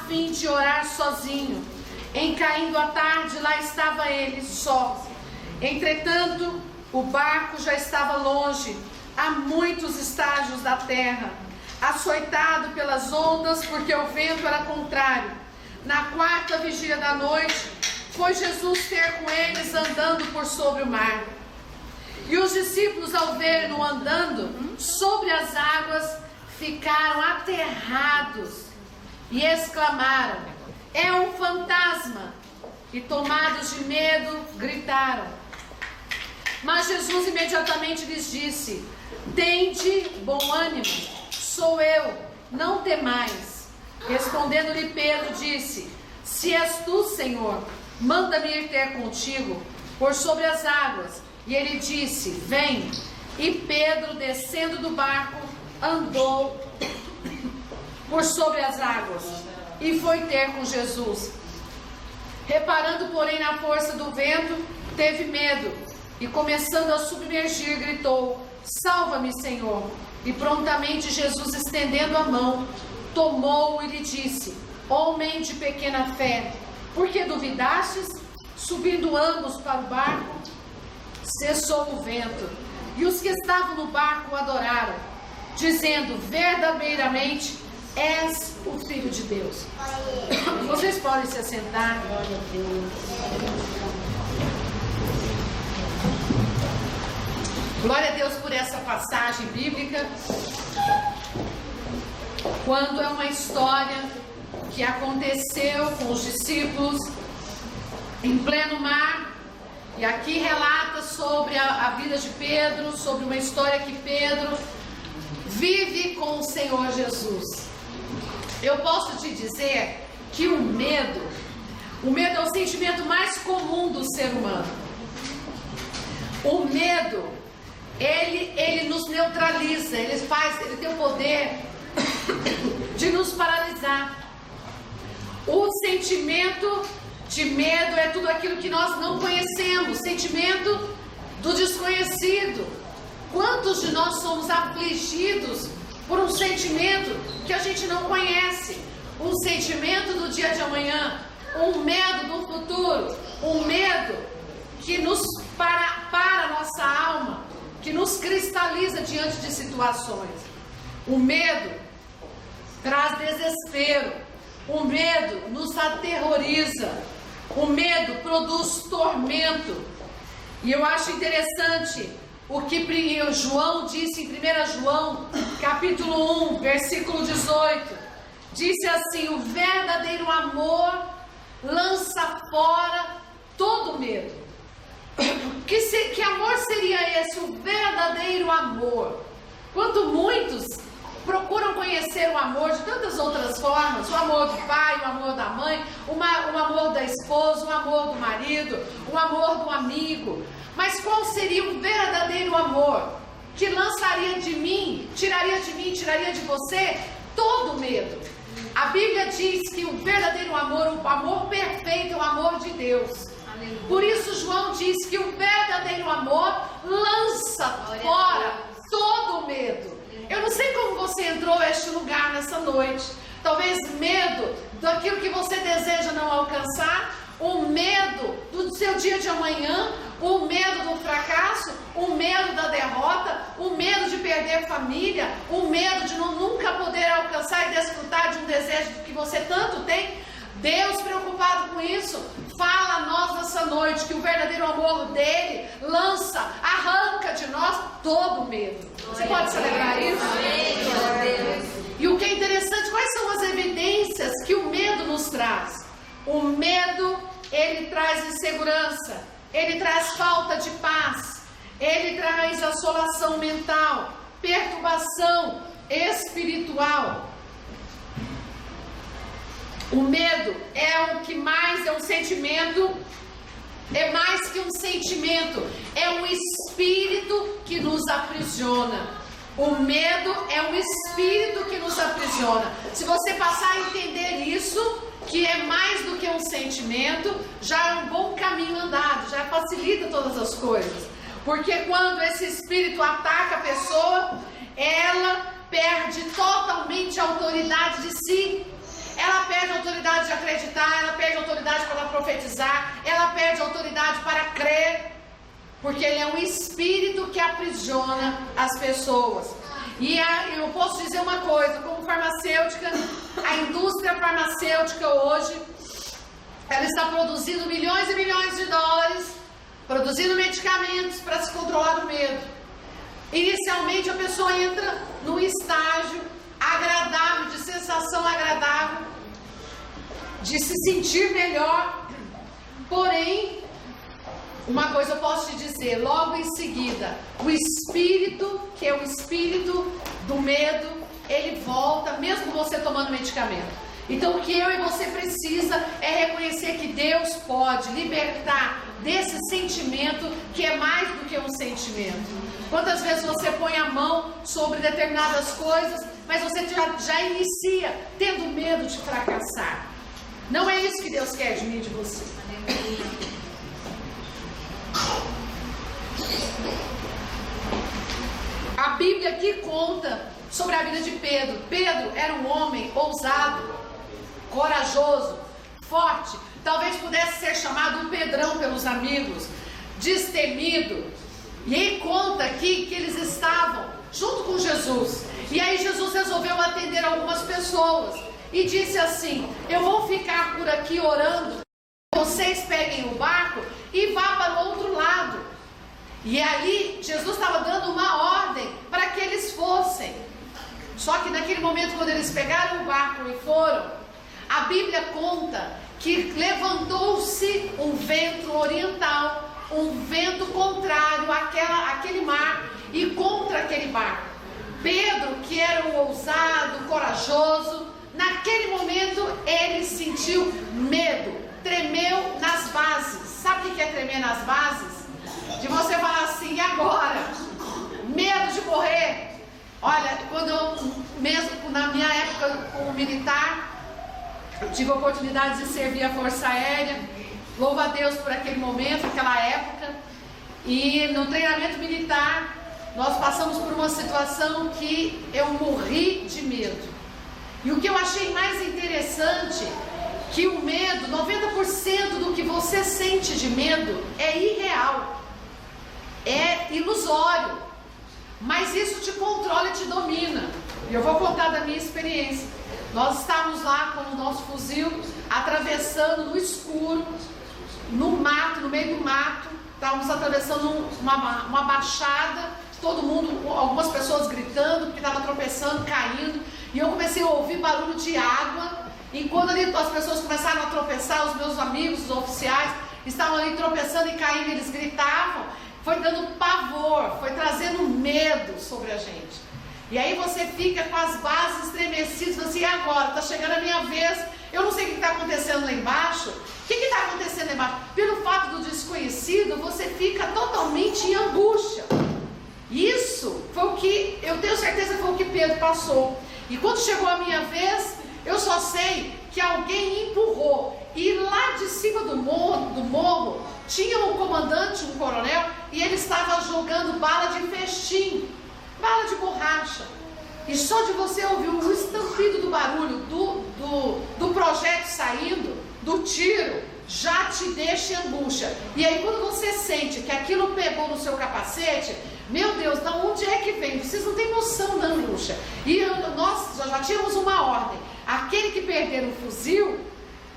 fim de orar sozinho. Em caindo a tarde, lá estava ele só. Entretanto, o barco já estava longe, a muitos estágios da terra, açoitado pelas ondas, porque o vento era contrário. Na quarta vigília da noite, foi Jesus ter com eles andando por sobre o mar. E os discípulos, ao verem-no andando sobre as águas, ficaram aterrados e exclamaram: é um fantasma! E tomados de medo, gritaram. Mas Jesus imediatamente lhes disse: tende bom ânimo, sou eu, não temais. Respondendo-lhe Pedro, disse: se és tu, Senhor, manda-me ir ter contigo por sobre as águas. E ele disse: vem. E Pedro, descendo do barco, andou por sobre as águas e foi ter com Jesus. Reparando, porém, na força do vento, teve medo e, começando a submergir, gritou: salva-me, Senhor. E prontamente Jesus, estendendo a mão, tomou-o e lhe disse: homem de pequena fé, por que duvidastes? Subindo ambos para o barco, cessou o vento, e os que estavam no barco o adoraram, dizendo: verdadeiramente és o Filho de Deus. Vocês podem se assentar. Glória a Deus. Glória a Deus por essa passagem bíblica. Quando é uma história que aconteceu com os discípulos em pleno mar. E aqui relata sobre a vida de Pedro, sobre uma história que Pedro vive com o Senhor Jesus. Eu posso te dizer que o medo é o sentimento mais comum do ser humano. O medo, ele nos neutraliza, ele tem o poder de nos paralisar. O sentimento de medo é tudo aquilo que nós não conhecemos, sentimento do desconhecido. Quantos de nós somos afligidos por um sentimento que a gente não conhece? Um sentimento do dia de amanhã, um medo do futuro, um medo que nos para a nossa alma, que nos cristaliza diante de situações. O medo traz desespero, o medo nos aterroriza. O medo produz tormento. E eu acho interessante o que João disse em 1 João, capítulo 1, versículo 18. Disse assim: o verdadeiro amor lança fora todo medo. Que amor seria esse, o verdadeiro amor? Quando muitos procuram conhecer o amor de tantas outras formas, o amor do pai, o amor da mãe, o amor da esposa, o amor do marido, o amor do amigo. Mas qual seria o verdadeiro amor que lançaria de mim, tiraria de você todo medo? A Bíblia diz que o verdadeiro amor, o amor perfeito, é o amor de Deus. Aleluia. Por isso João diz que o verdadeiro amor lança fora todo medo. Eu não sei como você entrou a este lugar nessa noite. Talvez medo daquilo que você deseja não alcançar, o medo do seu dia de amanhã, o medo do fracasso, o medo da derrota, o medo de perder família, o medo de nunca poder alcançar e desfrutar de um desejo que você tanto tem. Deus, preocupado com isso, fala a nós nessa noite que o verdadeiro amor dele arranca de nós todo medo. Você pode celebrar isso? E o que é interessante, quais são as evidências que o medo nos traz? O medo, ele traz insegurança, ele traz falta de paz, ele traz assolação mental, perturbação espiritual. O medo é o que mais é um sentimento, é mais que um sentimento, é um espírito que nos aprisiona. O medo é um espírito que nos aprisiona. Se você passar a entender isso, que é mais do que um sentimento, já é um bom caminho andado, já facilita todas as coisas. Porque quando esse espírito ataca a pessoa, ela perde totalmente a autoridade de si. ela perde a autoridade de acreditar, ela perde a autoridade para profetizar, ela perde a autoridade para crer, porque ele é um espírito que aprisiona as pessoas. E eu posso dizer uma coisa, como farmacêutica, a indústria farmacêutica hoje, ela está produzindo milhões e milhões de dólares, produzindo medicamentos para se controlar o medo. Inicialmente a pessoa entra num estágio agradável, de sensação agradável, de se sentir melhor, porém, uma coisa eu posso te dizer, logo em seguida, o espírito, que é o espírito do medo, ele volta, mesmo você tomando medicamento. Então o que eu e você precisa é reconhecer que Deus pode libertar desse sentimento que é mais do que um sentimento. Quantas vezes você põe a mão sobre determinadas coisas, mas você já inicia tendo medo de fracassar. Não é isso que Deus quer de mim e de você. A Bíblia aqui conta sobre a vida de Pedro. Pedro era um homem ousado, corajoso, forte. Talvez pudesse ser chamado um Pedrão pelos amigos, destemido. E aí conta aqui que eles estavam junto com Jesus. E aí Jesus resolveu atender algumas pessoas e disse assim: eu vou ficar por aqui orando, vocês peguem o barco e vá para o outro lado. E ali Jesus estava dando uma ordem para que eles fossem. Só que naquele momento, quando eles pegaram o barco e foram, a Bíblia conta que levantou-se um vento oriental, um vento contrário àquele mar e contra aquele barco. Pedro, que era o ousado, corajoso, naquele momento ele sentiu medo, tremeu nas bases. Sabe o que é tremer nas bases? De você falar assim: e agora? Medo de morrer. Olha, quando eu, mesmo na minha época como militar, eu tive a oportunidade de servir a Força Aérea. Louvo a Deus por aquele momento, aquela época. E no treinamento militar, nós passamos por uma situação que eu morri de medo. E o que eu achei mais interessante, que o medo, 90% do que você sente de medo é irreal, é ilusório, mas isso te controla e te domina. E eu vou contar da minha experiência. Nós estávamos lá com o nosso fuzil, atravessando no escuro, no mato, no meio do mato. Estávamos atravessando uma baixada, todo mundo, algumas pessoas gritando, porque estava tropeçando, caindo. E eu comecei a ouvir barulho de água. E quando ali as pessoas começaram a tropeçar, os meus amigos, os oficiais, estavam ali tropeçando e caindo, eles gritavam. Foi dando pavor, foi trazendo medo sobre a gente. E aí você fica com as bases estremecidas, assim: e agora? Está chegando a minha vez, eu não sei o que está acontecendo lá embaixo. O que está acontecendo lá embaixo? Pelo fato do desconhecido, você fica totalmente em angústia. Isso foi o que, eu tenho certeza que foi o que Pedro passou. E quando chegou a minha vez, eu só sei que alguém empurrou. E lá de cima do morro tinha um comandante, um coronel, e ele estava jogando bala de festim, bala de borracha. E só de você ouvir o estampido do barulho do projétil saindo, do tiro, já te deixa em angústia. E aí quando você sente que aquilo pegou no seu capacete, meu Deus, de onde é que vem? Vocês não têm noção da angústia. E nós já tínhamos uma ordem: aquele que perder o fuzil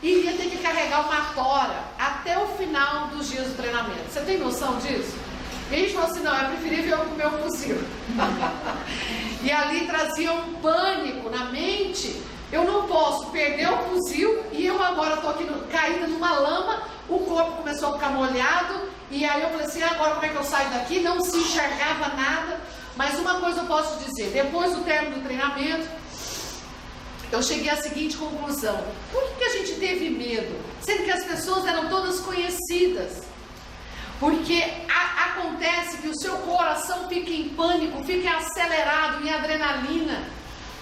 iria ter que carregar uma tora até o final dos dias do treinamento. Você tem noção disso? E a gente falou assim: não, é preferível eu comer o fuzil. E ali trazia um pânico na mente. Eu não posso perder o fuzil e eu agora estou aqui caída numa lama, o corpo começou a ficar molhado. E aí eu falei assim: agora como é que eu saio daqui? Não se enxergava nada. Mas uma coisa eu posso dizer: depois do término do treinamento, eu cheguei à seguinte conclusão: por que a gente teve medo? Sendo que as pessoas eram todas conhecidas. Porque acontece que o seu coração fica em pânico, fica acelerado em adrenalina,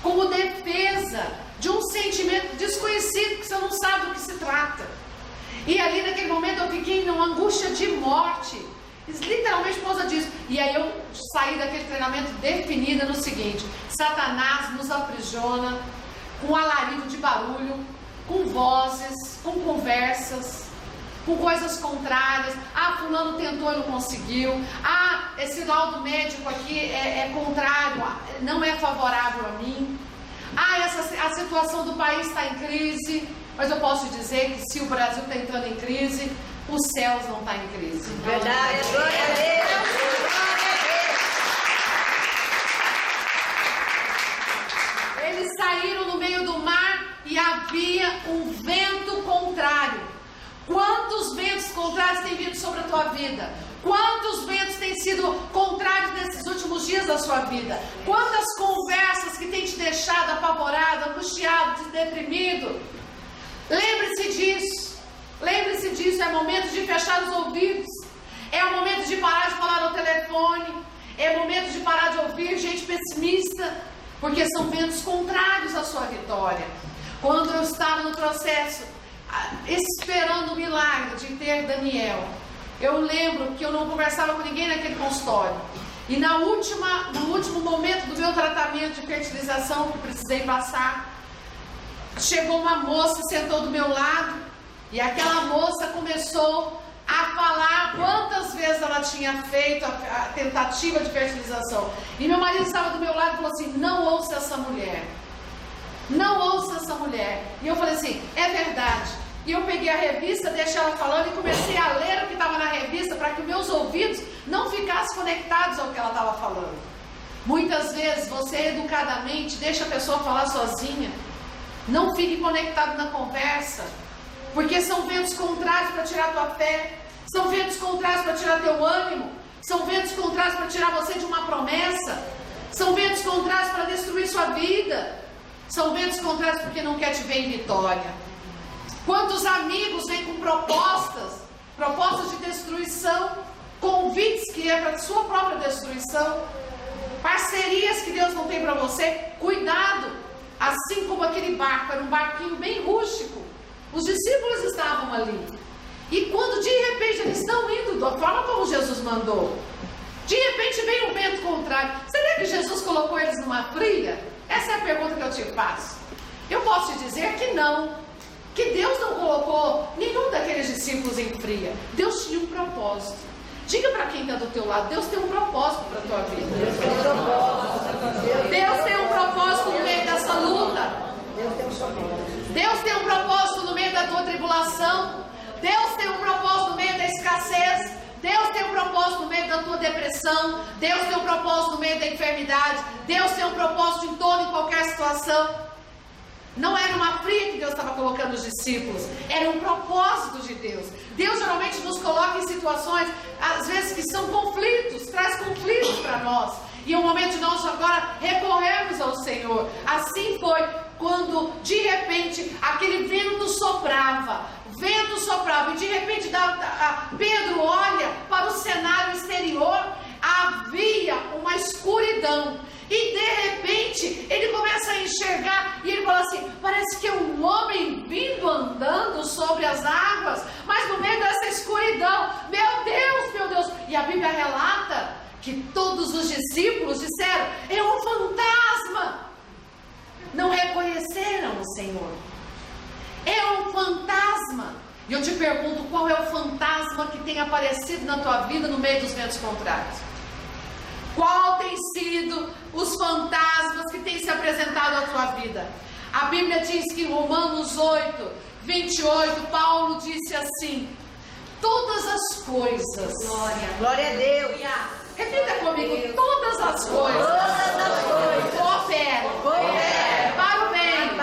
como defesa de um sentimento desconhecido, que você não sabe do que se trata. E ali naquele momento eu fiquei numa angústia de morte, literalmente por causa disso. E aí eu saí daquele treinamento definida no seguinte: Satanás nos aprisiona com um alarido de barulho, com vozes, com conversas, com coisas contrárias. Ah, fulano tentou e não conseguiu. Ah, esse laudo médico aqui é contrário, não é favorável a mim. Ah, a situação do país está em crise. Mas eu posso dizer que se o Brasil está entrando em crise, os céus não estão em crise. Verdade, glória a Deus. Eles saíram no meio do mar e havia um vento contrário. Quantos ventos contrários têm vindo sobre a tua vida? Quantos ventos têm sido contrários nesses últimos dias da sua vida? Quantas conversas que têm te deixado apavorado, angustiado, deprimido? Lembre-se disso. Lembre-se disso. É momento de fechar os ouvidos. É o momento de parar de falar no telefone. É momento de parar de ouvir gente pessimista, porque são ventos contrários à sua vitória. Quando eu estava no processo esperando o milagre de ter Daniel, eu lembro que eu não conversava com ninguém naquele consultório. E no último momento do meu tratamento de fertilização que precisei passar, chegou uma moça, sentou do meu lado, e aquela moça começou a falar quantas vezes ela tinha feito a tentativa de fertilização. E meu marido estava do meu lado e falou assim: não ouça essa mulher. Não ouça essa mulher. E eu falei assim: é verdade. E eu peguei a revista, deixei ela falando e comecei a ler o que estava na revista para que meus ouvidos não ficassem conectados ao que ela estava falando. Muitas vezes você educadamente deixa a pessoa falar sozinha. Não fique conectado na conversa, porque são ventos contrários para tirar tua fé, são ventos contrários para tirar teu ânimo, são ventos contrários para tirar você de uma promessa, são ventos contrários para destruir sua vida, são ventos contrários porque não quer te ver em vitória. Quantos amigos vêm com propostas de destruição, convites que é para a sua própria destruição, parcerias que Deus não tem para você? Cuidado! Assim como aquele barco, era um barquinho bem rústico, os discípulos estavam ali, e quando de repente eles estão indo da forma como Jesus mandou, de repente vem um vento contrário. Será que Jesus colocou eles numa fria? Essa é a pergunta que eu te faço. Eu posso te dizer que não, que Deus não colocou nenhum daqueles discípulos em fria. Deus tinha um propósito. Diga para quem está do teu lado: Deus tem um propósito para a tua vida. Deus tem um propósito no meio dessa luta. Deus tem um propósito no meio da tua tribulação. Deus tem um propósito no meio da escassez. Deus tem um propósito no meio da tua depressão. Deus tem um propósito no meio da enfermidade. Deus tem um propósito em toda e qualquer situação. Não era uma fria que Deus estava colocando os discípulos, era um propósito de Deus. Deus geralmente nos coloca em situações, às vezes, que são conflitos, traz conflitos para nós. E é o momento de nós agora recorrermos ao Senhor. Assim foi quando de repente aquele vento soprava, e de repente Pedro olha para o cenário exterior, havia uma escuridão. E de repente ele começa a enxergar e ele fala assim: parece que é um homem vindo andando sobre as águas, mas no meio dessa escuridão. Meu Deus! E a Bíblia relata que todos os discípulos disseram: é um fantasma. Não reconheceram o Senhor. É um fantasma. E eu te pergunto: qual é o fantasma que tem aparecido na tua vida no meio dos ventos contrários? Qual tem sido os fantasmas que têm se apresentado à tua vida? A Bíblia diz que em Romanos 8, 28, Paulo disse assim: todas as coisas. Glória a Deus. Repita comigo: todas as coisas cooperam para o bem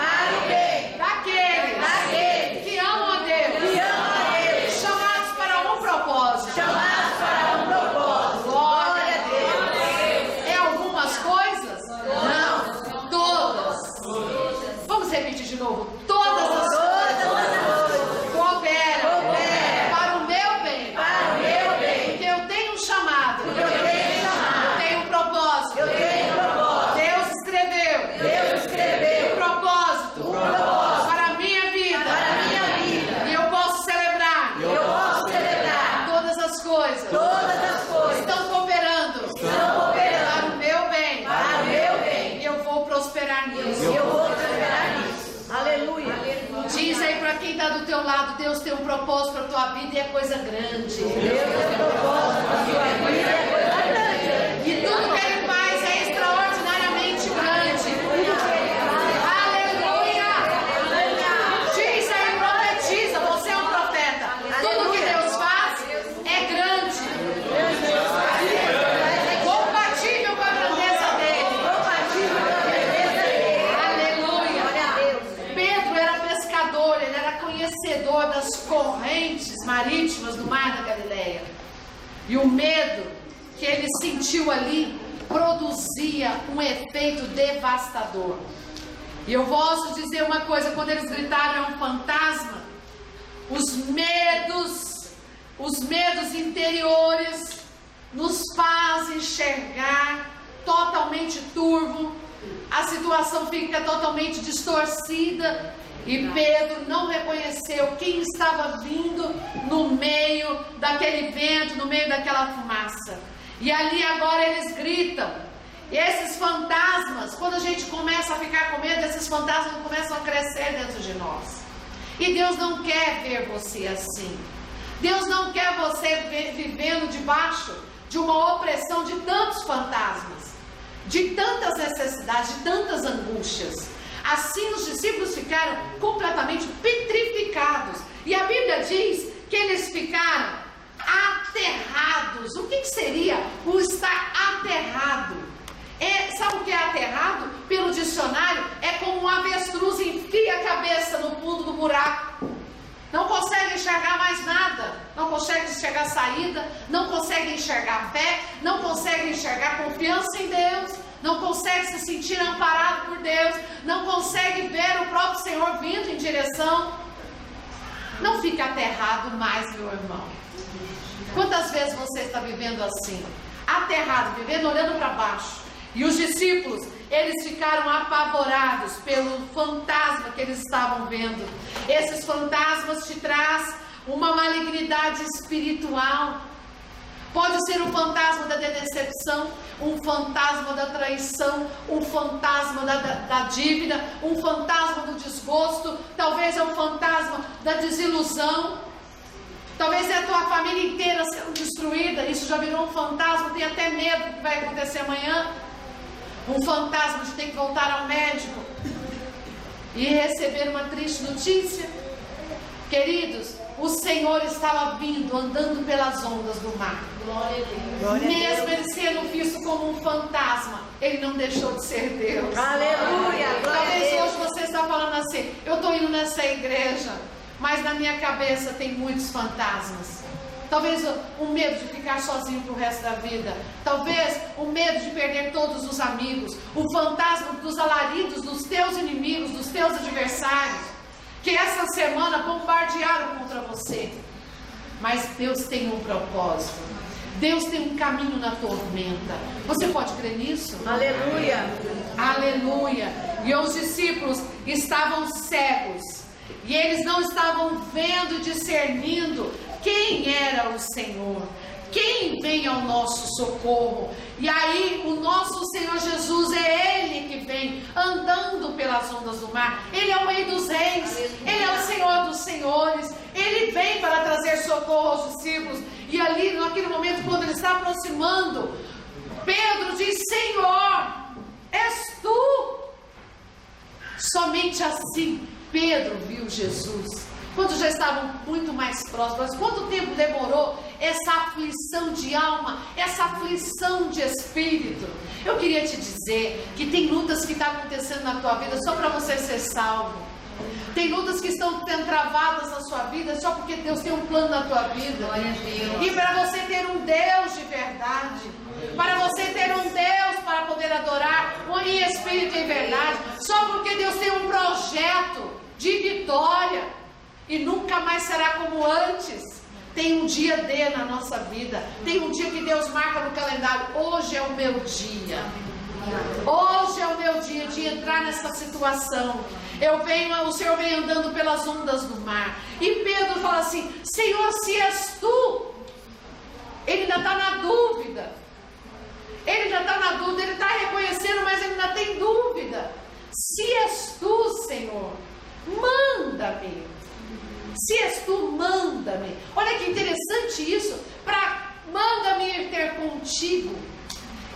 daqueles que amam a Deus, chamados para um propósito. Glória a Deus. É algumas coisas? Não, todas. Vamos repetir de novo: todas as coisas cooperam para o meu bem, porque eu tenho um chamado. está do teu lado, Deus tem um propósito para a tua vida e é coisa grande. Deus tem um propósito para a sua vida e é coisa grande. E tudo que Ele faz é extraordinariamente grande. Aleluia! Diz aí, profetiza, você é um profeta. Tudo que Deus faz é grande. Compatível com a grandeza dele. Aleluia! Pedro era pescador, ele era conhecedor das correntes marítimas do mar da Galileia. E o medo que ele sentiu ali produzia um efeito devastador. E eu posso dizer uma coisa: quando eles gritaram é um fantasma, os medos interiores nos fazem enxergar totalmente turvo, a situação fica totalmente distorcida. E Pedro não reconheceu quem estava vindo no meio daquele vento, no meio daquela fumaça. E ali agora eles gritam. E esses fantasmas, quando a gente começa a ficar com medo, esses fantasmas começam a crescer dentro de nós. E Deus não quer ver você assim. Deus não quer você vivendo debaixo de uma opressão de tantos fantasmas, de tantas necessidades, de tantas angústias. Assim os discípulos ficaram completamente petrificados. E a Bíblia diz que eles ficaram aterrados. O que seria o estar aterrado? Sabe o que é aterrado? Pelo dicionário, é como um avestruz enfia a cabeça no fundo do buraco. Não consegue enxergar mais nada. Não consegue enxergar saída. Não consegue enxergar fé. Não consegue enxergar confiança em Deus. Não consegue se sentir amparado por Deus. Não consegue ver o próprio Senhor vindo em direção. Não fique aterrado mais, meu irmão. Quantas vezes você está vivendo assim? Aterrado, vivendo olhando para baixo. E os discípulos, eles ficaram apavorados pelo fantasma que eles estavam vendo. Esses fantasmas te trazem uma malignidade espiritual. Pode ser um fantasma da decepção, um fantasma da traição, um fantasma da dívida, um fantasma do desgosto, talvez é um fantasma da desilusão, talvez é a tua família inteira sendo destruída, isso já virou um fantasma, tem até medo do que vai acontecer amanhã, um fantasma de ter que voltar ao médico e receber uma triste notícia. Queridos, o Senhor estava vindo, andando pelas ondas do mar. Glória a Deus. Mesmo ele sendo visto como um fantasma, ele não deixou de ser Deus. Aleluia. Talvez hoje você está falando assim: eu estou indo nessa igreja, mas na minha cabeça tem muitos fantasmas. Talvez o medo de ficar sozinho para o resto da vida. Talvez o medo de perder todos os amigos. O fantasma dos alaridos dos teus inimigos, dos teus adversários, que essa semana bombardearam contra você. Mas Deus tem um propósito. Deus tem um caminho na tormenta. Você pode crer nisso? Aleluia. Aleluia. E os discípulos estavam cegos. E eles não estavam vendo e discernindo quem era o Senhor. Quem vem ao nosso socorro? E aí o nosso Senhor Jesus, é Ele que vem andando pelas ondas do mar. Ele é o Rei dos Reis, Ele é o Senhor dos Senhores. Ele vem para trazer socorro aos discípulos. E ali, naquele momento, quando ele está aproximando, Pedro diz: Senhor, és tu. Somente assim Pedro viu Jesus. Quando já estavam muito mais próximos. Quanto tempo demorou essa aflição de alma, essa aflição de espírito? Eu queria te dizer que tem lutas que estão acontecendo na tua vida só para você ser salvo. Tem lutas que estão travadas na sua vida só porque Deus tem um plano na tua vida. E para você ter um Deus de verdade, para você ter um Deus para poder adorar em espírito e em verdade, só porque Deus tem um projeto de vitória. E nunca mais será como antes. Tem um dia D na nossa vida. Tem um dia que Deus marca no calendário. Hoje é o meu dia. Hoje é o meu dia de entrar nessa situação. O Senhor vem andando pelas ondas do mar. E Pedro fala assim: Senhor, se és tu. Ele ainda está na dúvida. Ele está reconhecendo, mas ele ainda tem dúvida. Se és tu, Senhor, manda-me. Se és tu, manda-me. Olha que interessante isso. Manda-me ir ter contigo.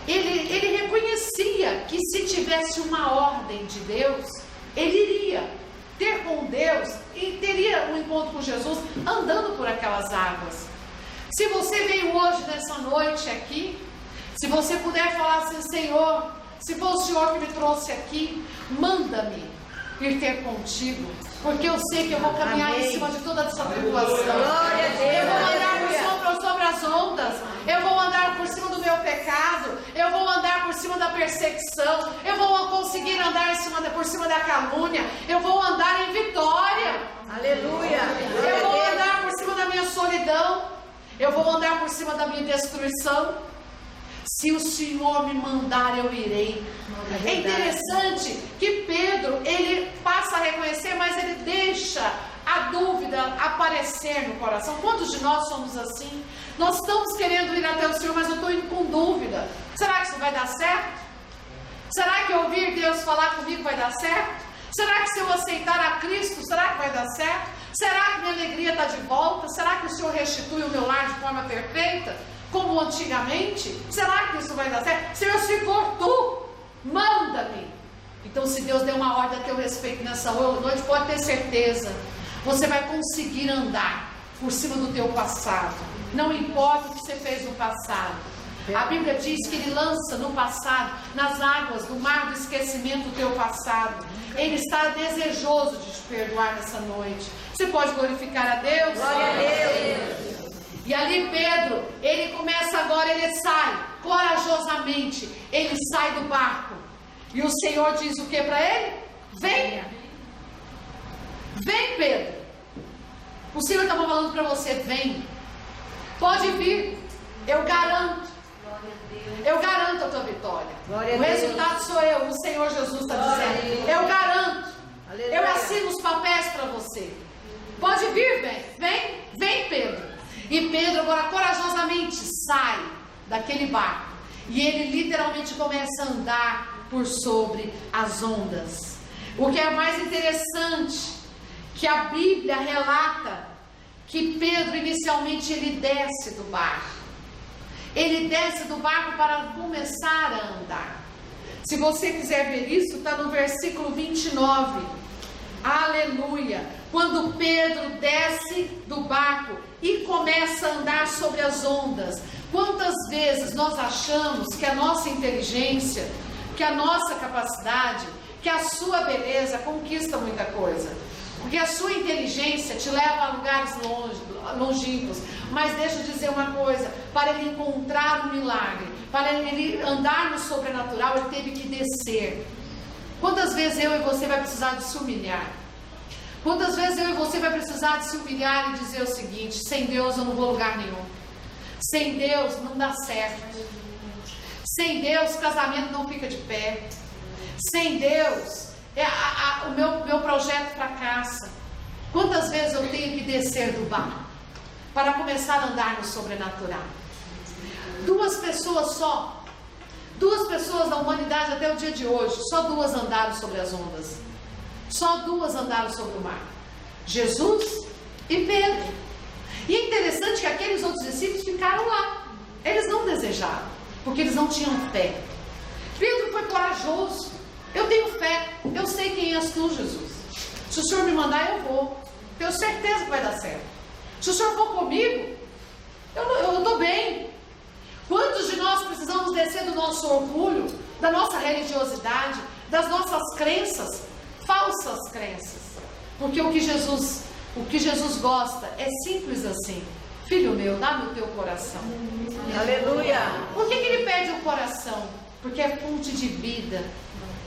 Ele reconhecia que se tivesse uma ordem de Deus, ele iria ter com Deus e teria um encontro com Jesus andando por aquelas águas. Se você veio hoje, nessa noite aqui, se você puder falar assim: Senhor, se for o Senhor que me trouxe aqui, manda-me ir ter contigo, porque eu sei que eu vou caminhar Amém. Em cima de toda essa tribulação. Glória a Deus. Eu vou andar sobre as ondas, eu vou andar por cima do meu pecado, eu vou andar por cima da perseguição, eu vou conseguir andar por cima da calúnia, eu vou andar em vitória. Aleluia. Eu vou andar por cima da minha solidão, eu vou andar por cima da minha destruição. Se o Senhor me mandar, eu irei. É interessante que Pedro, ele passa a reconhecer, mas ele deixa a dúvida aparecer no coração. Quantos de nós somos assim? Nós estamos querendo ir até o Senhor, mas eu estou indo com dúvida. Será que isso vai dar certo? Será que ouvir Deus falar comigo vai dar certo? Será que se eu aceitar a Cristo, será que vai dar certo? Será que minha alegria está de volta? Será que o Senhor restitui o meu lar de forma perfeita, como antigamente? Será que isso vai dar certo? Senhor, se for tu, manda-me. Então, se Deus deu uma ordem a teu respeito nessa noite, pode ter certeza, você vai conseguir andar por cima do teu passado. Não importa o que você fez no passado. A Bíblia diz que Ele lança no passado, nas águas do mar do esquecimento, o teu passado. Ele está desejoso de te perdoar nessa noite. Você pode glorificar a Deus? Glória a Deus. E ali Pedro, ele começa agora, ele sai corajosamente, ele sai do barco. E o Senhor diz o que para ele? Venha. Vem, Pedro. O Senhor estava falando para você: vem. Pode vir. Eu garanto. Eu garanto a tua vitória. O resultado sou eu. O Senhor Jesus está dizendo: eu garanto. Eu assino os papéis para você. Pode vir, vem, Pedro. E Pedro agora corajosamente sai daquele barco. E ele literalmente começa a andar por sobre as ondas. O que é mais interessante, que a Bíblia relata que Pedro inicialmente ele desce do barco. Ele desce do barco para começar a andar. Se você quiser ver isso, está no versículo 29. Aleluia! Quando Pedro desce do barco e começa a andar sobre as ondas. Quantas vezes nós achamos que a nossa inteligência, que a nossa capacidade, que a sua beleza conquista muita coisa? Porque a sua inteligência te leva a lugares longínquos. Mas deixa eu dizer uma coisa: para ele encontrar um milagre, para ele andar no sobrenatural, ele teve que descer. Quantas vezes eu e você vai precisar de se humilhar? Quantas vezes eu e você vai precisar de se humilhar e dizer o seguinte: sem Deus eu não vou a lugar nenhum. Sem Deus não dá certo. Sem Deus o casamento não fica de pé. Sem Deus o meu projeto fracassa. Quantas vezes eu tenho que descer do barco para começar a andar no sobrenatural? Duas pessoas da humanidade até o dia de hoje, só duas andaram sobre as ondas. Só duas andaram sobre o mar: Jesus e Pedro. E é interessante que aqueles outros discípulos ficaram lá. Eles não desejaram, porque eles não tinham fé. Pedro foi corajoso. Eu tenho fé, eu sei quem és tu, Jesus. Se o Senhor me mandar, eu vou. Tenho certeza que vai dar certo. Se o Senhor for comigo, eu estou bem. Quantos de nós precisamos descer do nosso orgulho, da nossa religiosidade, das nossas crenças, falsas crenças? Porque o que Jesus gosta é simples assim: filho meu, dá-me o teu coração. Aleluia. Por que ele pede o coração? Porque é fonte de vida.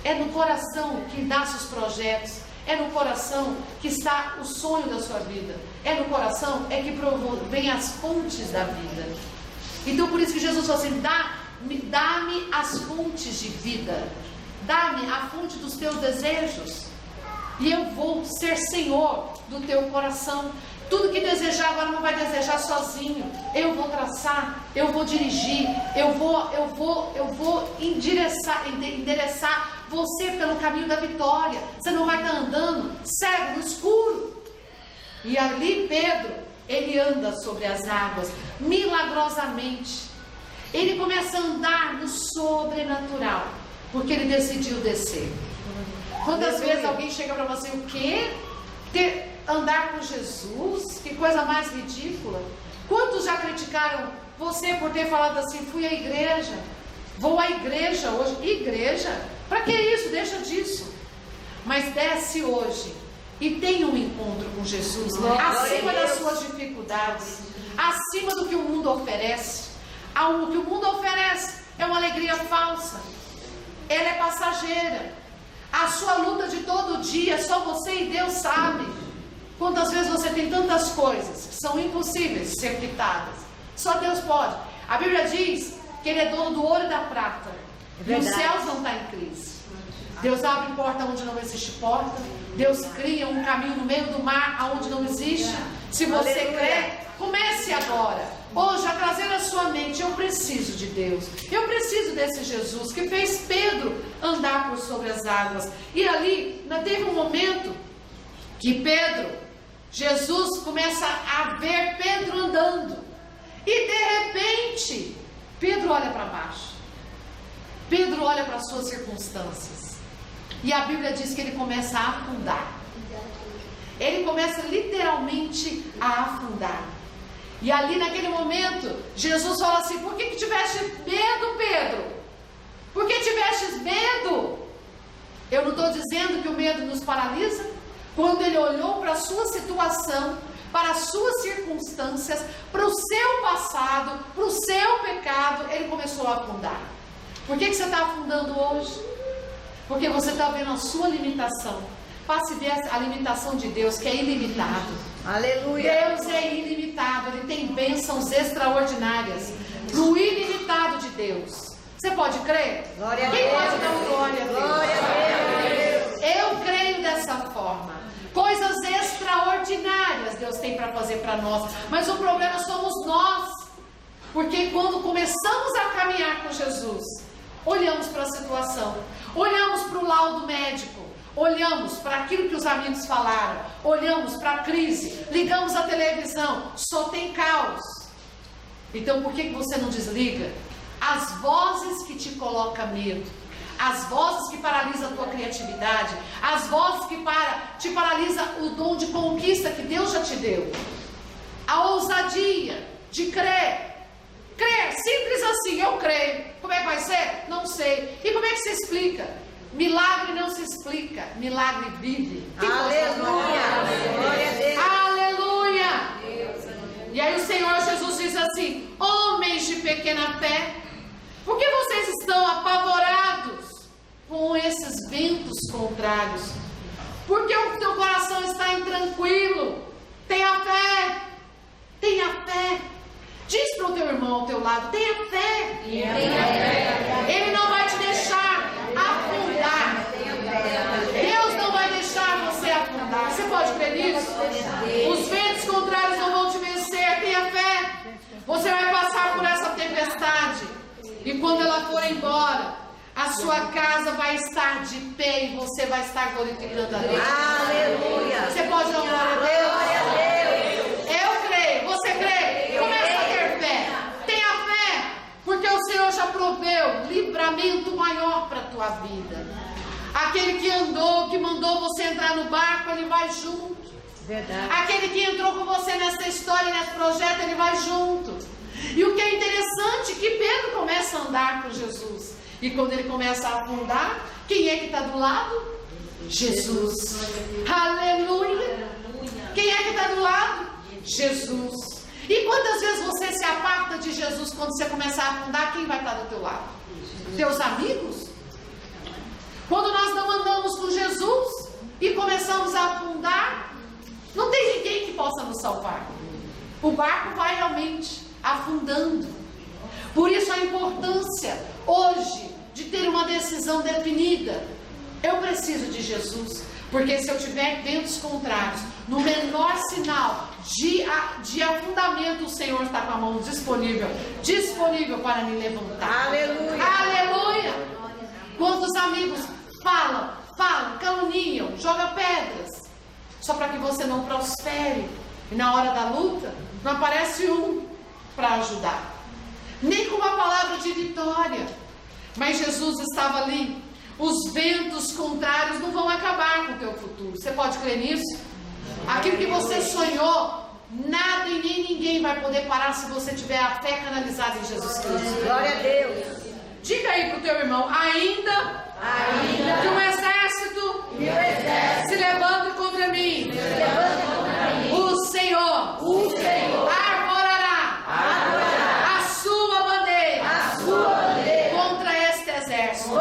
É no coração que nascem os projetos. É no coração que está o sonho da sua vida. É no coração que vem as fontes da vida. Então por isso que Jesus falou assim: dá-me as fontes de vida. Dá-me a fonte dos teus desejos. E eu vou ser Senhor do teu coração. Tudo que desejar agora não vai desejar sozinho. Eu vou traçar, eu vou dirigir, eu vou endereçar você pelo caminho da vitória. Você não vai estar andando cego no escuro. E ali Pedro, ele anda sobre as águas, milagrosamente. Ele começa a andar no sobrenatural, porque ele decidiu descer. Quantas vezes alguém chega para você, o quê? Andar com Jesus? Que coisa mais ridícula. Quantos já criticaram você por ter falado assim, fui à igreja, vou à igreja hoje. Igreja? Para que isso? Deixa disso. Mas desce hoje e tem um encontro com Jesus, acima das suas dificuldades, acima do que o mundo oferece. O que o mundo oferece é uma alegria falsa, ela é passageira. A sua luta de todo dia, só você e Deus sabe. Quantas vezes você tem tantas coisas que são impossíveis de ser quitadas, só Deus pode. A Bíblia diz que Ele é dono do ouro e da prata, e os céus não estão em crise. Deus abre porta onde não existe porta, Deus cria um caminho no meio do mar aonde não existe. Se você crê, comece agora, hoje, a trazer à sua mente, eu preciso de Deus, eu preciso desse Jesus que fez Pedro andar por sobre as águas. E ali, teve um momento que Jesus começa a ver Pedro andando, e de repente, Pedro olha para baixo, Pedro olha para as suas circunstâncias, e a Bíblia diz que ele começa a afundar. Ele começa literalmente a afundar. E ali naquele momento, Jesus fala assim, por que tiveste medo, Pedro? Por que tivestes medo? Eu não estou dizendo que o medo nos paralisa. Quando ele olhou para a sua situação, para as suas circunstâncias, para o seu passado, para o seu pecado, ele começou a afundar. Por que você está afundando hoje? Porque você está vendo a sua limitação. Passe a ver a limitação de Deus, que é ilimitado. Aleluia. Deus é ilimitado, Ele tem bênçãos extraordinárias no ilimitado de Deus. Você pode crer? Glória a Quem Deus. pode dar um glória a Deus? Glória a Deus. Eu creio dessa forma. Coisas extraordinárias Deus tem para fazer para nós. Mas o problema somos nós. Porque quando começamos a caminhar com Jesus, olhamos para a situação, olhamos para o laudo médico, olhamos para aquilo que os amigos falaram, olhamos para a crise, ligamos a televisão, só tem caos. Então por que você não desliga as vozes que te colocam medo, as vozes que paralisam a tua criatividade, as vozes que te paralisam o dom de conquista que Deus já te deu, a ousadia de crer, simples assim, eu creio. Como é que vai ser? Não sei. E como é que se explica? Milagre não se explica, milagre vive. Aleluia. Glória a Deus. Aleluia. E aí o Senhor Jesus diz assim, homens de pequena fé, por que vocês estão apavorados com esses ventos contrários? Porque o teu coração está intranquilo. Tenha fé. Tenha fé. Diz para o teu irmão ao teu lado, tenha fé. Tenha fé. Ele não vai te deixar afundar. Deus não vai deixar você afundar. Você pode crer nisso? Os ventos contrários não vão te vencer. Tenha fé. Você vai passar por essa tempestade, e quando ela for embora, a sua casa vai estar de pé e você vai estar glorificando a Deus. Aleluia. Você pode dar glória a Deus? Glória a Deus. Eu creio. Você crê? Começa a ter fé. Tenha fé, porque o Senhor já proveu livramento maior para a tua vida. Aquele que andou, que mandou você entrar no barco, ele vai junto. Verdade. Aquele que entrou com você nessa história, nesse projeto, ele vai junto. E o que é interessante é que Pedro começa a andar com Jesus. E quando ele começa a afundar, quem é que está do lado? Jesus. Aleluia. Quem é que está do lado? Jesus. E quantas vezes você se aparta de Jesus quando você começar a afundar? Quem vai estar do teu lado? Teus amigos? Quando nós não andamos com Jesus e começamos a afundar, não tem ninguém que possa nos salvar. O barco vai realmente afundando. Por isso a importância hoje de ter uma decisão definida. Eu preciso de Jesus, porque se eu tiver ventos contrários, no menor sinal de afundamento, o Senhor está com a mão disponível para me levantar. Aleluia. Aleluia. Quantos amigos falam, caluniam, jogam pedras, só para que você não prospere. E na hora da luta, não aparece um para ajudar, nem com uma palavra de vitória. Mas Jesus estava ali. Os ventos contrários não vão acabar com o teu futuro. Você pode crer nisso? Aquilo que você sonhou, nada e nem ninguém vai poder parar se você tiver a fé canalizada em Jesus Cristo. Glória a Deus. Diga aí pro teu irmão, ainda que um exército se levante contra mim, o Senhor arvorará a sua bandeira contra este exército.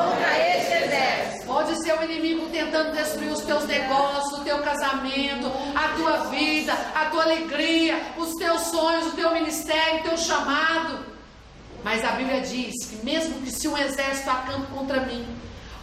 Pode ser o inimigo tentando destruir os teus negócios, o teu casamento, a tua vida, a tua alegria, os teus sonhos, o teu ministério, o teu chamado. Mas a Bíblia diz que mesmo que se um exército acampe contra mim,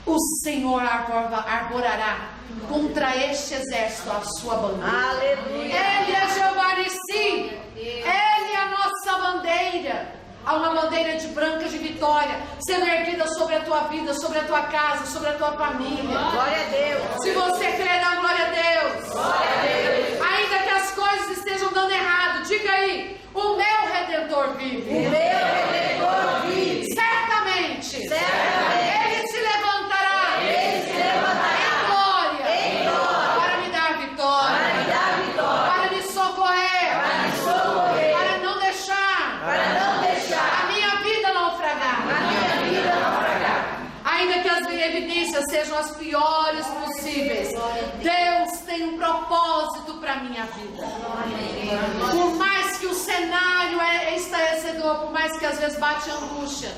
o Senhor arvorará contra este exército a sua bandeira. Aleluia. Ele é Jeová Nissi, Ele é a nossa bandeira. Há uma bandeira de branca de vitória sendo erguida sobre a tua vida, sobre a tua casa, sobre a tua família. Glória a Deus. Se você crer, dá glória a Deus. Glória a Deus. Ainda que as coisas estejam dando errado, diga aí, o meu Redentor vive. O meu Redentor vive. Certamente. Certamente. Ele se levantará. Ele se levantará. Em glória. Para me dar vitória. Para me dar vitória. Para me socorrer. Para me socorrer. Para não deixar. A minha vida naufragar. Ainda que as evidências sejam as piores possíveis, Deus tem um propósito para a minha vida. Por mais que o cenário é estarrecedor, por mais que às vezes bate angústia,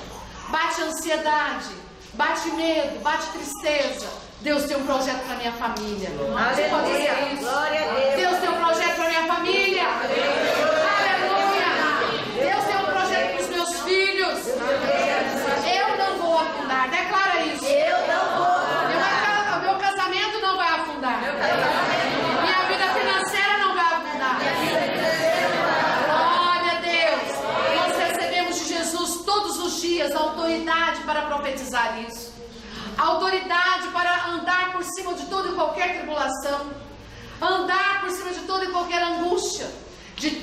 bate ansiedade, bate medo, bate tristeza, Deus tem um projeto para a minha família. Você pode dizer isso? Glória a Deus. Deus tem um projeto para a minha família. Deus tem um projeto para os meus filhos. Eu não vou afundar. Declara isso. Eu não vou. Meu casamento não vai afundar. Minha vida financeira não vai afundar. Glória a Deus. Nós recebemos de Jesus todos os dias autoridade para profetizar isso. Autoridade para andar por cima de toda e qualquer tribulação. Andar por cima de toda e qualquer angústia.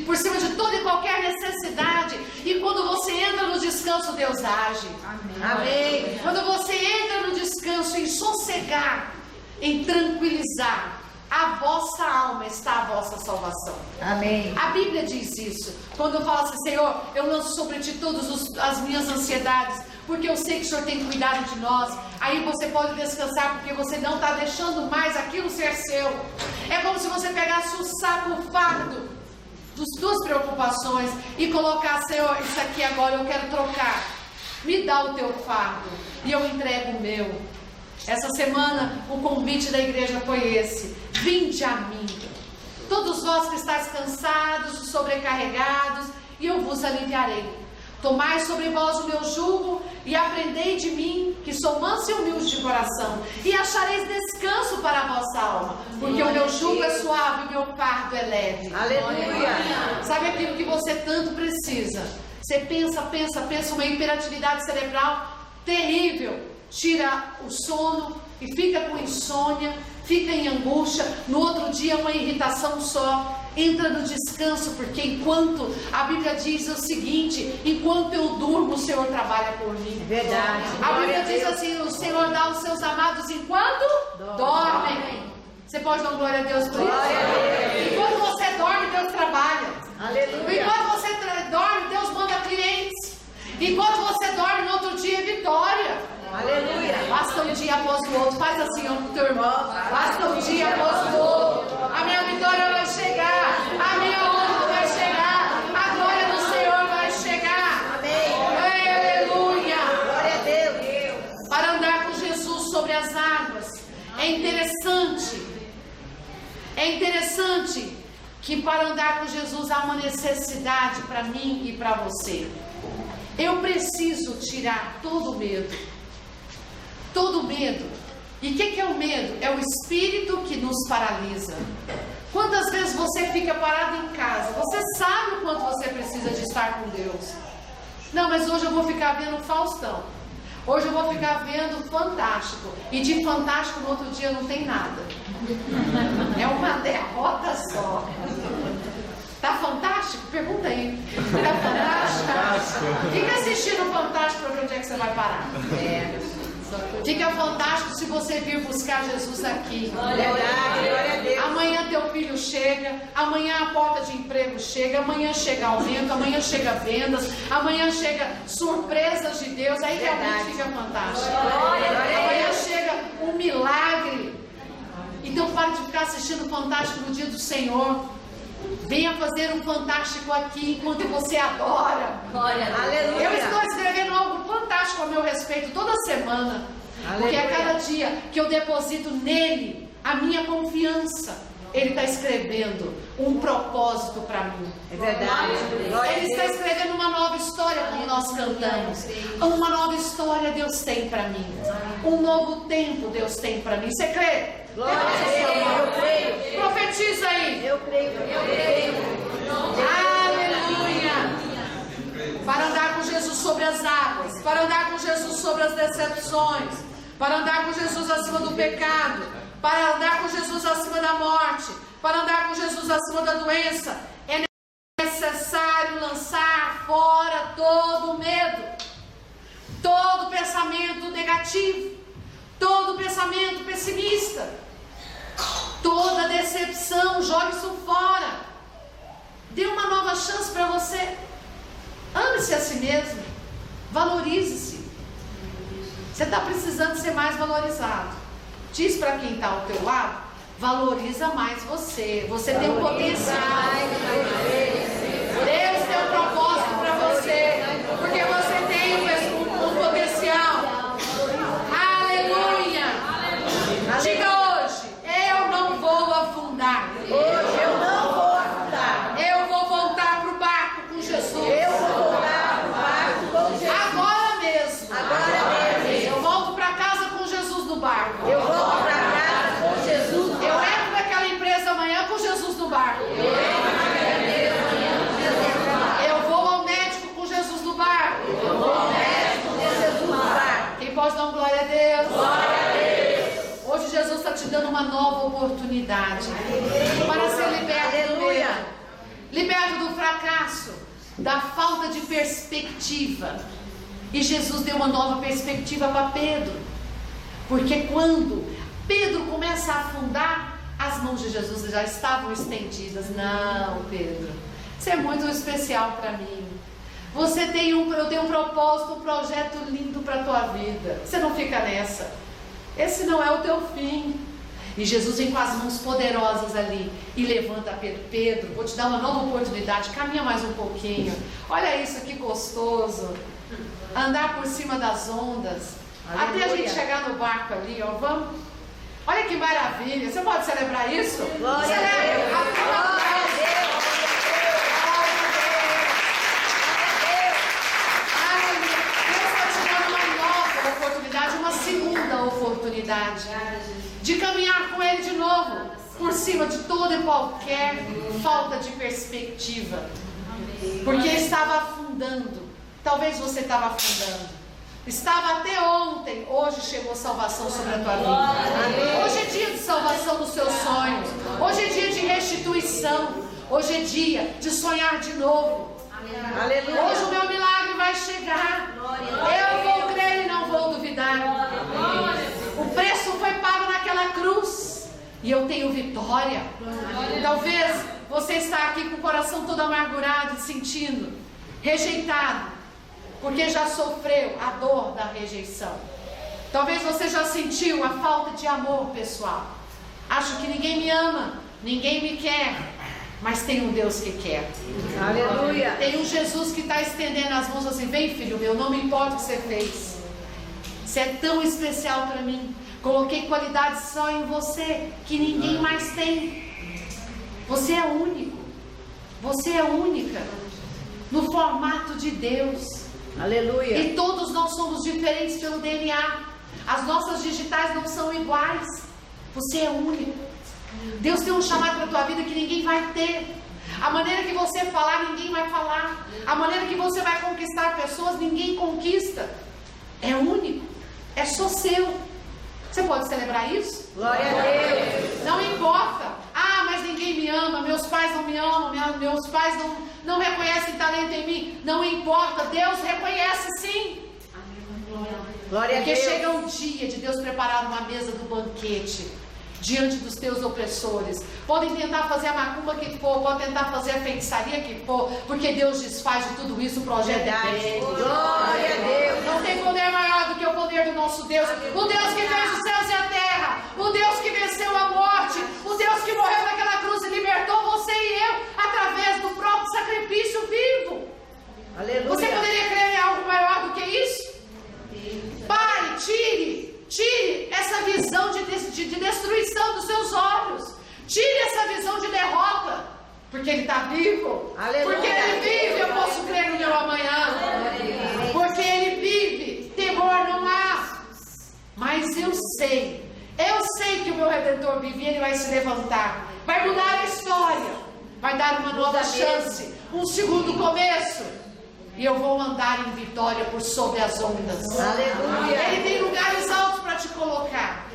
Por cima de toda e qualquer necessidade. E quando você entra no descanso, Deus age. Amém. Quando você entra no descanso, em sossegar, em tranquilizar, a vossa alma está a vossa salvação. Amém. A Bíblia diz isso. Quando fala assim, Senhor, eu lanço sobre ti todas as minhas ansiedades, porque eu sei que o Senhor tem cuidado de nós. Aí você pode descansar, porque você não está deixando mais aquilo ser seu. É como se você pegasse o saco, o fardo das tuas preocupações e colocar, Senhor, isso aqui agora eu quero trocar. Me dá o teu fardo e eu entrego o meu. Essa semana o convite da igreja foi esse: vinde a mim, todos vós que estáis cansados e sobrecarregados, e eu vos aliviarei. Tomai sobre vós o meu jugo e aprendei de mim, que sou manso e humilde de coração, e achareis descanso para a vossa alma, porque o meu jugo é suave e o meu fardo é leve. Aleluia. Sabe aquilo que você tanto precisa? Você pensa, uma hiperatividade cerebral terrível, tira o sono e fica com insônia, fica em angústia, no outro dia uma irritação só. Entra no descanso, porque enquanto a Bíblia diz o seguinte: enquanto eu durmo, o Senhor trabalha por mim. Verdade. A Bíblia diz assim: o Senhor dá aos seus amados enquanto dormem. Você pode dar glória a Deus por isso? Enquanto você dorme, Deus trabalha. Aleluia. Enquanto você dorme, Deus manda clientes. Enquanto você dorme, no outro dia é vitória. Aleluia. Basta um dia após o outro. Faz assim, ó, pro teu irmão. Basta um dia após o outro. A minha vitória vai chegar. A minha honra vai chegar. A glória do Senhor vai chegar. Amém. Aleluia. Glória a Deus. Para andar com Jesus sobre as águas. É interessante que para andar com Jesus há uma necessidade para mim e para você. Eu preciso tirar todo o medo. Todo medo. E o que é o medo? É o espírito que nos paralisa. Quantas vezes você fica parado em casa? Você sabe o quanto você precisa de estar com Deus. Não, mas hoje eu vou ficar vendo Faustão. Hoje eu vou ficar vendo Fantástico. E de Fantástico no outro dia não tem nada. É uma derrota só. Tá fantástico? Pergunta aí. Tá fantástico? Fica assistindo Fantástico para ver onde é que você vai parar. Fica fantástico se você vir buscar Jesus aqui. Glória a Deus. Amanhã teu filho chega, amanhã a porta de emprego chega, amanhã chega aumento, amanhã chega vendas, amanhã chega surpresas de Deus, aí realmente fica fantástico. Amanhã chega um milagre. Então pare de ficar assistindo Fantástico no dia do Senhor. Venha fazer um fantástico aqui enquanto você adora. Aleluia. Eu estou escrevendo algo fantástico a meu respeito toda semana. Porque a cada dia que eu deposito nele a minha confiança, ele está escrevendo um propósito para mim. É verdade. Ele está escrevendo uma nova história, como nós cantamos. Uma nova história Deus tem para mim. Um novo tempo Deus tem para mim. Você crê? Glória a Deus. Eu creio. Profetiza aí. Eu creio. Aleluia. Para andar com Jesus sobre as águas, para andar com Jesus sobre as decepções, para andar com Jesus acima do pecado, para andar com Jesus acima da morte, para andar com Jesus acima da doença, é necessário lançar fora todo medo, todo pensamento negativo, todo pensamento pessimista, toda decepção. Jogue isso fora. Dê uma nova chance para você. Ame-se a si mesmo. Valorize-se. Você está precisando ser mais valorizado. Diz para quem está ao teu lado: valoriza mais você. Você tem um potencial. Deus tem um propósito para você. Porque você tem um potencial. Aleluia. Diga hoje: eu não vou afundar. Hoje eu não vou afundar. Eu vou voltar para o barco com Jesus. Eu vou voltar pro barco com Jesus. Agora mesmo. Agora mesmo. Eu volto para casa com Jesus no barco. Eu volto para casa com Jesus. Eu entro naquela empresa amanhã com Jesus no barco. Eu vou ao médico com Jesus no barco. Eu vou ao médico com Jesus no barco. Quem pode dar um glória a Deus? Glória a Deus. Hoje Jesus está te dando uma nova oportunidade para ser liberto do medo, liberto do fracasso, da falta de perspectiva. E Jesus deu uma nova perspectiva para Pedro, porque quando Pedro começa a afundar, as mãos de Jesus já estavam estendidas. Não, Pedro, você é muito especial para mim. Eu tenho um propósito, um projeto lindo para a tua vida. Você não fica nessa. Esse não é o teu fim. E Jesus vem com as mãos poderosas ali e levanta Pedro. Pedro, vou te dar uma nova oportunidade. Caminha mais um pouquinho. Olha isso, que gostoso. Andar por cima das ondas. Aleluia. Até a gente chegar no barco ali, ó. Vamos. Olha que maravilha. Você pode celebrar isso? Glória a Deus. Glória a Deus. Deus está te dando uma nova oportunidade, uma segunda oportunidade de caminhar com Ele de novo, por cima de toda e qualquer falta de perspectiva, porque estava afundando. Talvez você estava afundando, estava até ontem. Hoje chegou salvação sobre a tua vida. Hoje é dia de salvação dos seus sonhos. Hoje é dia de restituição. Hoje é dia de sonhar de novo. Aleluia. Hoje o meu milagre vai chegar. Eu vou crer e não vou duvidar. O preço foi pago naquela cruz e eu tenho vitória. Talvez você está aqui com o coração todo amargurado e sentindo rejeitado, porque já sofreu a dor da rejeição. Talvez você já sentiu a falta de amor pessoal. Acho que ninguém me ama, ninguém me quer. Mas tem um Deus que quer. Aleluia. Tem um Jesus que está estendendo as mãos assim: vem, filho meu, não me importa o que você fez. Você é tão especial para mim. Coloquei qualidades só em você que ninguém mais tem. Você é único. Você é única no formato de Deus. Aleluia. E todos nós somos diferentes pelo DNA. As nossas digitais não são iguais. Você é único. Deus tem um chamado para a tua vida que ninguém vai ter. A maneira que você falar, ninguém vai falar. A maneira que você vai conquistar pessoas, ninguém conquista. é único, é só seu. Você pode celebrar isso? Glória a Deus. Não importa. Ah, mas ninguém me ama, meus pais não me amam, meus pais não reconhecem talento em mim. Não importa, Deus reconhece sim. Glória a Porque Deus. chega o dia de Deus preparar uma mesa do banquete diante dos teus opressores. Podem tentar fazer a macumba que for, podem tentar fazer a feitiçaria que for, porque Deus desfaz de tudo isso, o projeto é dele. Glória a Deus. Não tem poder maior do que o poder do nosso Deus. O Deus que fez os céus e a terra, o Deus que venceu a morte, o Deus que morreu naquela cruz e libertou você e eu através do próprio sacrifício vivo. Aleluia. Você poderia crer em algo maior do que isso? Pare, tire essa visão de destruição dos seus olhos. Tire essa visão de derrota. Porque Ele está vivo. Aleluia. Porque Ele vive, eu posso crer no meu amanhã. Porque Ele vive, temor não há. Mas eu sei que o meu Redentor vive e Ele vai se levantar. Vai mudar a história. Vai dar uma nova chance. Um segundo começo. E eu vou andar em vitória por sobre as ondas. Aleluia. Ele tem lugares altos para te colocar.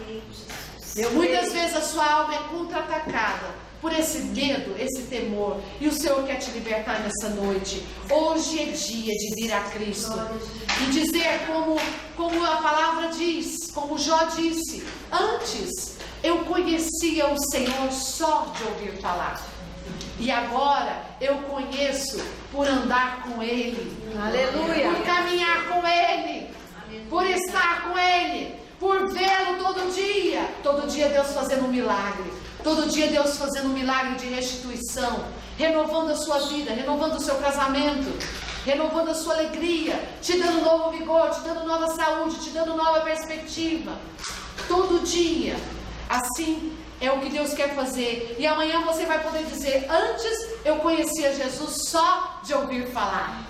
Muitas vezes a sua alma é contra-atacada por esse medo, esse temor. E o Senhor quer te libertar nessa noite. Hoje é dia de vir a Cristo. E dizer como a palavra diz, como Jó disse. Antes eu conhecia o Senhor só de ouvir falar. E agora eu conheço por andar com Ele. Aleluia. Por caminhar com Ele. Por estar com Ele. Por vê-lo todo dia. Todo dia Deus fazendo um milagre. Todo dia Deus fazendo um milagre de restituição. Renovando a sua vida. Renovando o seu casamento. Renovando a sua alegria. Te dando novo vigor. Te dando nova saúde. Te dando nova perspectiva. Todo dia. Assim é o que Deus quer fazer. E amanhã você vai poder dizer: antes eu conhecia Jesus só de ouvir falar.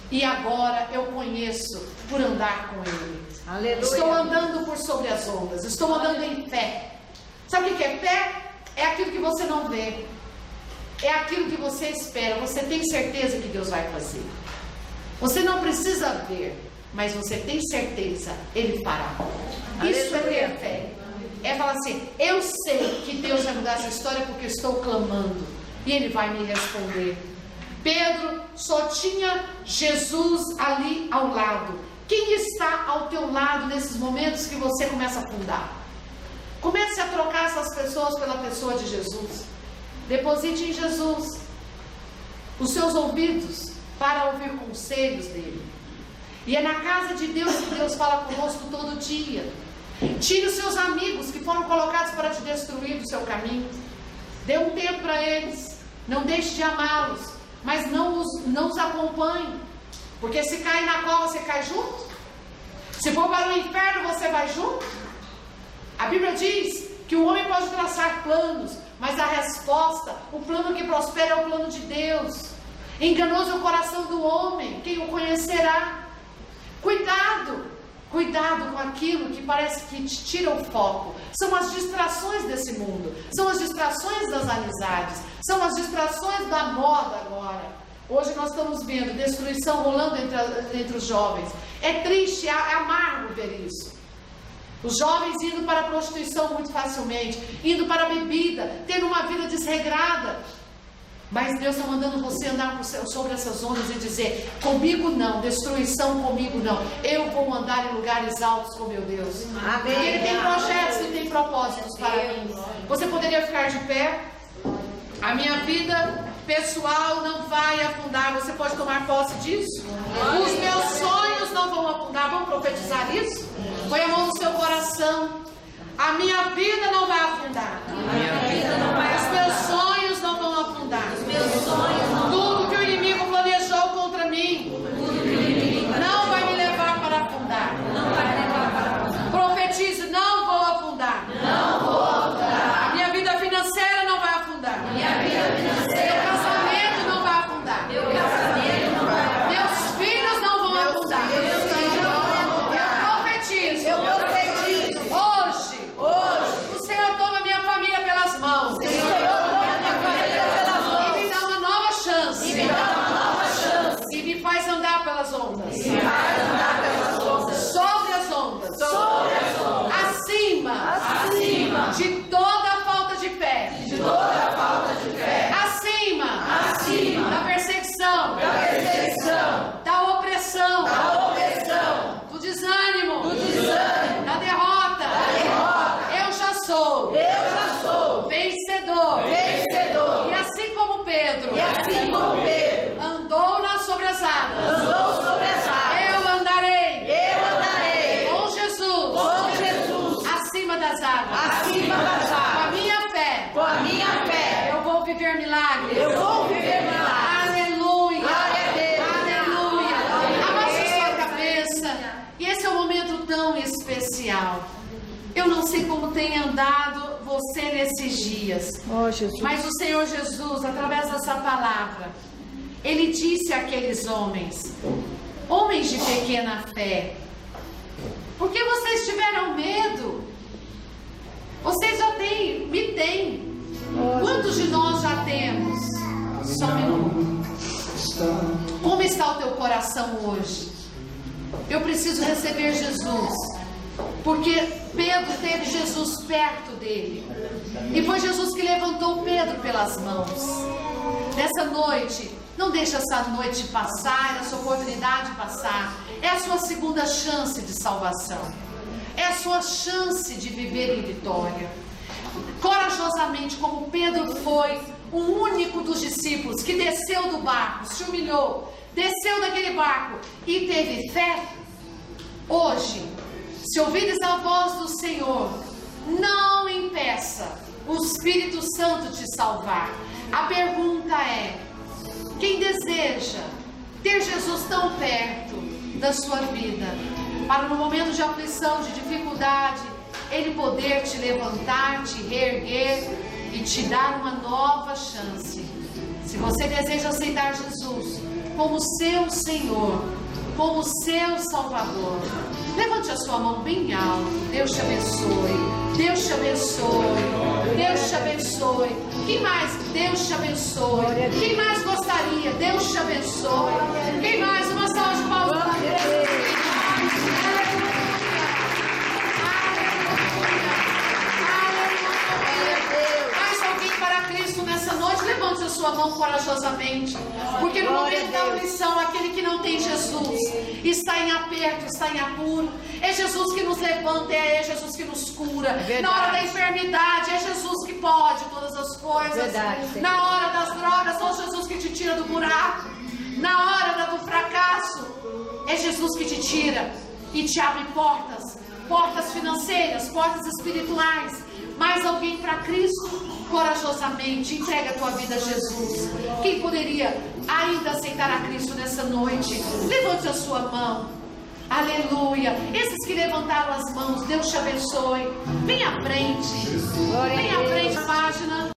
E agora eu conheço por andar com Ele. Aleluia. Estou andando por sobre as ondas. Estou andando em fé. Sabe o que é fé? É aquilo que você não vê. É aquilo que você espera. Você tem certeza que Deus vai fazer. Você não precisa ver, mas você tem certeza, Ele fará. Isso é ter fé. É falar assim: eu sei que Deus vai mudar essa história porque estou clamando e Ele vai me responder. Pedro só tinha Jesus ali ao lado. Quem está ao teu lado nesses momentos que você começa a afundar? Comece a trocar essas pessoas pela pessoa de Jesus. Deposite em Jesus os seus ouvidos para ouvir conselhos dele. E é na casa de Deus que Deus fala conosco todo dia. Tire os seus amigos que foram colocados para te destruir do seu caminho. Dê um tempo para eles. Não deixe de amá-los. Mas não os acompanhe. Porque se cair na cova, você cai junto. Se for para o inferno, você vai junto. A Bíblia diz que o homem pode traçar planos, mas a resposta, o plano que prospera é o plano de Deus. Enganoso é o coração do homem, quem o conhecerá? Cuidado com aquilo que parece que te tira o foco. São as distrações desse mundo. São as distrações das amizades. São as distrações da moda agora. Hoje nós estamos vendo destruição rolando entre os jovens. É triste, é amargo ver isso. Os jovens indo para a prostituição muito facilmente. Indo para a bebida. Tendo uma vida desregrada. Mas Deus está mandando você andar sobre essas ondas e dizer: comigo não, destruição comigo não. Eu vou andar em lugares altos com meu Deus. Amém. E Ele tem projetos e tem propósitos para mim. Você poderia ficar de pé? A minha vida pessoal não vai afundar. Você pode tomar posse disso? Os meus sonhos não vão afundar. Vamos profetizar isso? Põe a mão no seu coração. A minha vida não vai afundar. Os meus sonhos não vão afundar. Tudo que o inimigo planejou contra mim não vai me levar para afundar. Profetize: não vou afundar. A minha vida financeira não vai afundar. Meu casamento não vai afundar. Meus filhos não vão afundar. Eu profetizo das águas. Acima das Com águas. a minha fé. Com a minha fé. Eu vou viver milagres. Eu vou viver milagres. Aleluia. Glória a Deus. Aleluia. Abaixe sua cabeça. E esse é um momento tão especial. Eu não sei como tem andado você nesses dias. Mas o Senhor Jesus, através dessa palavra, Ele disse àqueles homens, homens de pequena fé, por que vocês tiveram medo? Vocês já têm, me têm. Quantos de nós já temos? Só um minuto. Como está o teu coração hoje? Eu preciso receber Jesus. Porque Pedro teve Jesus perto dele. E foi Jesus que levantou Pedro pelas mãos. Nessa noite, não deixe essa noite passar, essa oportunidade passar. É a sua segunda chance de salvação. É a sua chance de viver em vitória. Corajosamente, como Pedro foi o único dos discípulos que desceu do barco, se humilhou, desceu daquele barco e teve fé. Hoje, se ouvires a voz do Senhor, não impeça o Espírito Santo te salvar. A pergunta é: quem deseja ter Jesus tão perto da sua vida, para no momento de aflição, de dificuldade, Ele poder te levantar, te reerguer e te dar uma nova chance? Se você deseja aceitar Jesus como seu Senhor, como seu Salvador, levante a sua mão bem alto. Deus te abençoe. Deus te abençoe. Deus te abençoe. Quem mais? Deus te abençoe. Quem mais gostaria? Deus te abençoe. Quem mais? Uma salva de palmas. Nessa noite, levante a sua mão corajosamente, porque no momento da aflição, aquele que não tem Jesus está em aperto, está em apuro. É Jesus que nos levanta, é Jesus que nos cura. Na hora da enfermidade, é Jesus que pode todas as coisas. Na hora das drogas, é Jesus que te tira do buraco. Na hora do fracasso, é Jesus que te tira e te abre portas, portas financeiras, portas espirituais. Mais alguém para Cristo? Corajosamente, entrega a tua vida a Jesus. Quem poderia ainda aceitar a Cristo nessa noite? Levante a sua mão. Aleluia. Esses que levantaram as mãos, Deus te abençoe. Vem à frente. Vem à frente, página.